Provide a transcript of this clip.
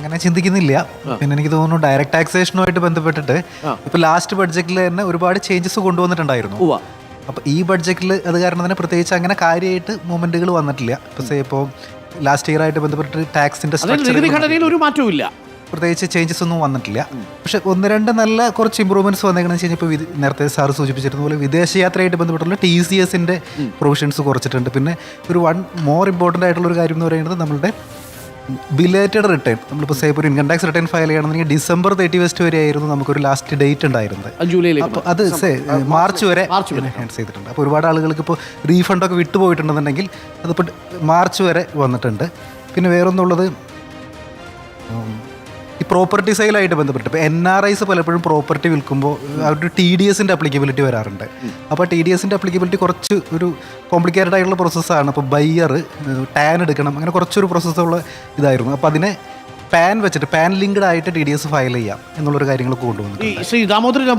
അങ്ങനെ ചിന്തിക്കുന്നില്ല. പിന്നെ എനിക്ക് തോന്നുന്നു ഡയറക്റ്റ് ടാക്സേഷനുമായിട്ട് ബന്ധപ്പെട്ടിട്ട് ഇപ്പൊ ലാസ്റ്റ് ബഡ്ജറ്റിൽ തന്നെ ഒരുപാട് ചേഞ്ചസ് കൊണ്ടുവന്നിട്ടുണ്ടായിരുന്നു. അപ്പൊ ഈ ബഡ്ജറ്റിൽ അത് കാരണം തന്നെ പ്രത്യേകിച്ച് അങ്ങനെ കാര്യമായിട്ട് മൂവ്മെന്റുകൾ വന്നിട്ടില്ല. ഇപ്പോൾ ലാസ്റ്റ് ഇയർ ആയിട്ട് ബന്ധപ്പെട്ട് ടാക്സിന്റെ ഘടനയിൽ ഒരു മാറ്റവും ഇല്ല, പ്രത്യേകിച്ച് ചേഞ്ചസ് ഒന്നും വന്നിട്ടില്ല. പക്ഷെ ഒന്ന് രണ്ട് നല്ല കുറച്ച് ഇമ്പ്രൂവ്മെന്റ്സ് വന്നേക്കണെന്ന് വെച്ച് കഴിഞ്ഞാൽ ഇപ്പോൾ നേരത്തെ സാർ സൂചിപ്പിച്ചിരുന്ന പോലെ വിദേശയാത്രയായിട്ട് ബന്ധപ്പെട്ടുള്ള TCSന്റെ പ്രൊവിഷൻസ് കുറച്ചിട്ടുണ്ട്. പിന്നെ ഒരു മോർ ഇമ്പോർട്ടൻ്റ് ആയിട്ടുള്ള ഒരു കാര്യം എന്ന് പറയുന്നത് നമ്മളുടെ ബിലേറ്റഡ് റിട്ടേൺ. നമ്മളിപ്പോൾ ഒരു ഇൻകം ടാക്സ് റിട്ടേൺ ഫയൽ ചെയ്യണമെന്നുണ്ടെങ്കിൽ December 31 വരെ ആയിരുന്നു നമുക്കൊരു ലാസ്റ്റ് ഡേറ്റ് ഉണ്ടായിരുന്നത്. അപ്പോൾ അത് മാർച്ച് വരെ എൻഹാൻസ് ചെയ്തിട്ടുണ്ട്. അപ്പോൾ ഒരുപാട് ആളുകൾക്ക് ഇപ്പോൾ റീഫണ്ടൊക്കെ വിട്ടുപോയിട്ടുണ്ടെന്നുണ്ടെങ്കിൽ അതിപ്പോൾ മാർച്ച് വരെ വന്നിട്ടുണ്ട്. പിന്നെ വേറൊന്നുള്ളത് ഈ പ്രോപ്പർട്ടി സെയിലായിട്ട് ബന്ധപ്പെട്ട് ഇപ്പോൾ NRIs പലപ്പോഴും പ്രോപ്പർട്ടി വിൽക്കുമ്പോൾ അവരുടെ TDSന്റെ അപ്ലിക്കബിലിറ്റി വരാറുണ്ട്. അപ്പോൾ TDSന്റെ അപ്ലിക്കബിലിറ്റി കുറച്ച് ഒരു കോംപ്ലിക്കേറ്റഡ് ആയിട്ടുള്ള പ്രോസസ്സാണ്. അപ്പോൾ ബയ്യർ ടാൻ എടുക്കണം, അങ്ങനെ കുറച്ചൊരു പ്രോസസ്സുള്ള ഇതായിരുന്നു. അപ്പോൾ അതിനെ പാൻ വെച്ചിട്ട് പാൻ ലിങ്ക്ഡ് ആയിട്ട് TDS ഫയൽ ചെയ്യാം എന്നുള്ളൊരു കാര്യങ്ങളൊക്കെ കൊണ്ടുവന്നു. ശ്രീ ദാമോദരൻ